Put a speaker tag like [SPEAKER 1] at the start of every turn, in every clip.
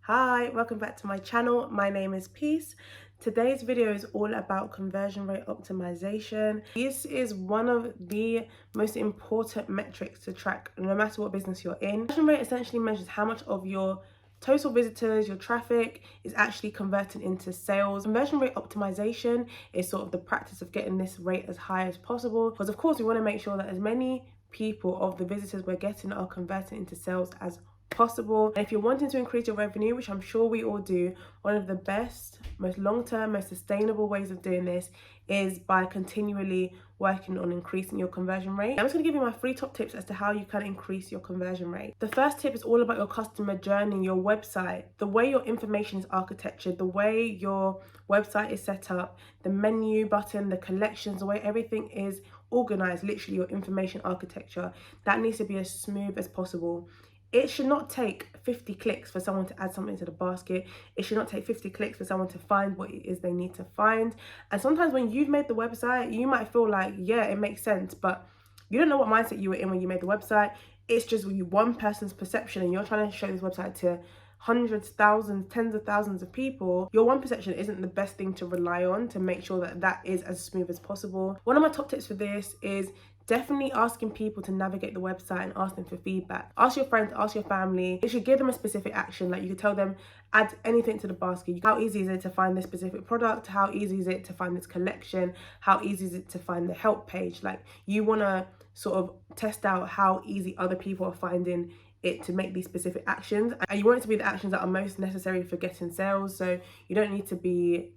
[SPEAKER 1] Hi, welcome back to my channel. My name is Peace. Today's video is all about conversion rate optimization. This is one of the most important metrics to track no matter what business you're in. Conversion rate essentially measures how much of your total visitors, your traffic is actually converting into sales. Conversion rate optimization is sort of the practice of getting this rate as high as possible, because of course we want to make sure that as many people of the visitors we're getting are converting into sales as possible. And if you're wanting to increase your revenue, which I'm sure we all do, one of the best, most long-term, most sustainable ways of doing this is by continually working on increasing your conversion rate. I'm just going to give you my 3 top tips as to how you can increase your conversion rate. The first tip is all about your customer journey, your website, the way your information is architectured, the way your website is set up, the menu button, the collections, the way everything is organized, literally your information architecture. That needs to be as smooth as possible. It should not take 50 clicks for someone to add something to the basket. It should not take 50 clicks for someone to find what it is they need to find. And sometimes when you've made the website, you might feel like, yeah, it makes sense, but you don't know what mindset you were in when you made the website. It's just one person's perception, and you're trying to show this website to hundreds, thousands, tens of thousands of people. Your one perception isn't the best thing to rely on to make sure that that is as smooth as possible. One of my top tips for this is definitely asking people to navigate the website and ask them for feedback. Ask your friends, ask your family. You should give them a specific action. Like you could tell them, add anything to the basket. How easy is it to find this specific product? How easy is it to find this collection? How easy is it to find the help page? Like you want to sort of test out how easy other people are finding it to make these specific actions. And you want it to be the actions that are most necessary for getting sales. So you don't need to be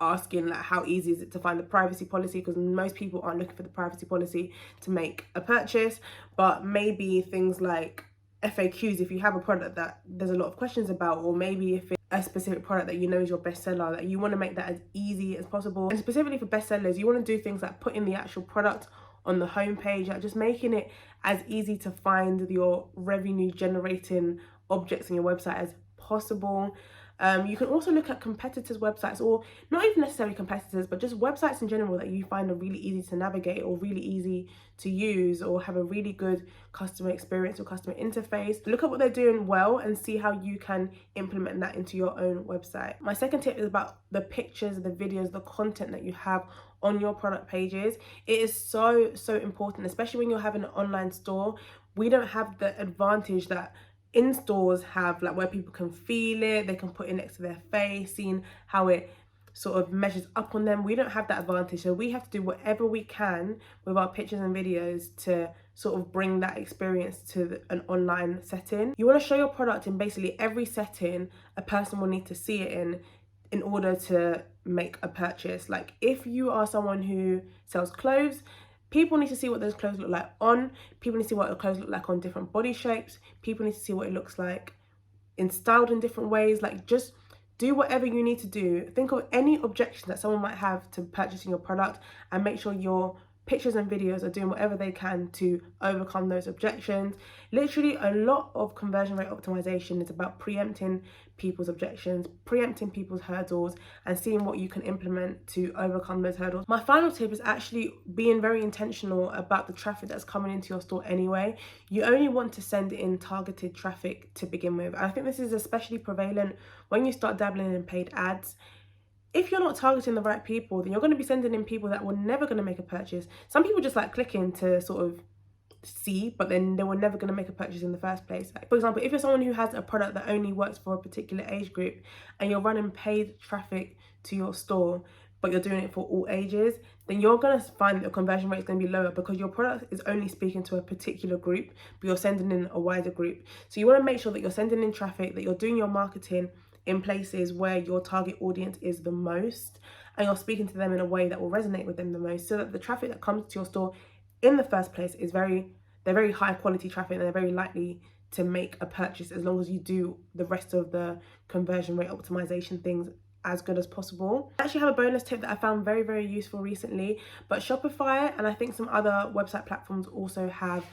[SPEAKER 1] asking like how easy is it to find the privacy policy, because most people aren't looking for the privacy policy to make a purchase. But maybe things like FAQs, if you have a product that there's a lot of questions about, or maybe if it's a specific product that you know is your bestseller, that you want to make that as easy as possible. And specifically for bestsellers, you want to do things like putting the actual product on the homepage, like just making it as easy to find your revenue generating objects on your website as possible. You can also look at competitors' websites, or not even necessarily competitors, but just websites in general that you find are really easy to navigate or really easy to use or have a really good customer experience or customer interface. Look at what they're doing well and see how you can implement that into your own website. My second tip is about the pictures, the videos, the content that you have on your product pages. It is so important, especially when you're having an online store. We don't have the advantage that in stores have, like where people can feel it, they can put it next to their face, seeing how it sort of measures up on them. We don't have that advantage, so we have to do whatever we can with our pictures and videos to sort of bring that experience to an online setting. You want to show your product in basically every setting a person will need to see it in order to make a purchase. Like if you are someone who sells clothes, people need to see what those clothes look like on. People need to see what the clothes look like on different body shapes. People need to see what it looks like styled in different ways. Like just do whatever you need to do. Think of any objection that someone might have to purchasing your product and make sure your pictures and videos are doing whatever they can to overcome those objections. Literally, a lot of conversion rate optimization is about preempting people's objections, preempting people's hurdles, and seeing what you can implement to overcome those hurdles. My final tip is actually being very intentional about the traffic that's coming into your store anyway. You only want to send in targeted traffic to begin with. And I think this is especially prevalent when you start dabbling in paid ads. If you're not targeting the right people, then you're going to be sending in people that were never going to make a purchase. Some people just like clicking to sort of see, but then they were never going to make a purchase in the first place. Like, for example, if you're someone who has a product that only works for a particular age group and you're running paid traffic to your store, but you're doing it for all ages, then you're going to find that your conversion rate is going to be lower because your product is only speaking to a particular group, but you're sending in a wider group. So you want to make sure that you're sending in traffic, that you're doing your marketing in places where your target audience is the most, and you're speaking to them in a way that will resonate with them the most, so that the traffic that comes to your store in the first place is they're very high quality traffic, and they're very likely to make a purchase as long as you do the rest of the conversion rate optimization things as good as possible. I actually have a bonus tip that I found very useful recently, but Shopify and I think some other website platforms also have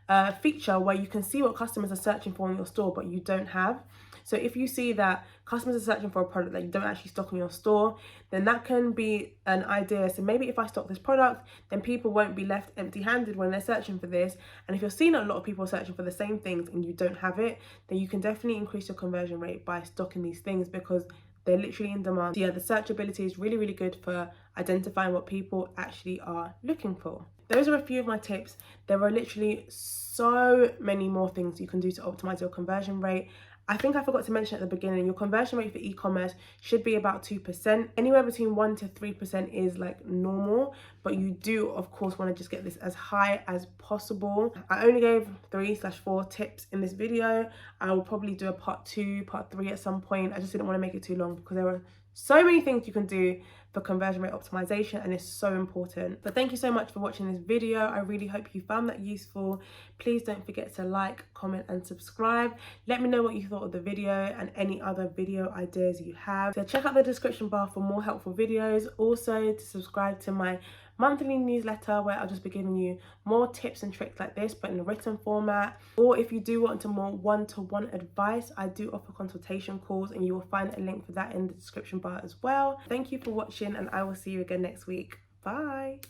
[SPEAKER 1] a feature where you can see what customers are searching for in your store, but you don't have. So if you see that customers are searching for a product that you don't actually stock in your store, then that can be an idea. So maybe if I stock this product, then people won't be left empty-handed when they're searching for this. And if you're seeing a lot of people searching for the same things and you don't have it, then you can definitely increase your conversion rate by stocking these things, because they're literally in demand. So yeah, the searchability is really, really good for identifying what people actually are looking for. Those are a few of my tips. There are literally so many more things you can do to optimize your conversion rate. I think I forgot to mention at the beginning, your conversion rate for e-commerce should be about 2%. Anywhere between 1 to 3% is like normal, but you do of course want to just get this as high as possible. I only gave 3/4 tips in this video. I will probably do a part 2, part 3 at some point. I just didn't want to make it too long because there are so many things you can do for conversion rate optimization, and it's so important. But thank you so much for watching this video. I really hope you found that useful. Please don't forget to like, comment and subscribe. Let me know what you thought of the video and any other video ideas you have. So check out the description bar for more helpful videos. Also to subscribe to my monthly newsletter, where I'll just be giving you more tips and tricks like this, but in a written format. Or if you do want more one-to-one advice, I do offer consultation calls, and you will find a link for that in the description bar as well. Thank you for watching, and I will see you again next week. Bye.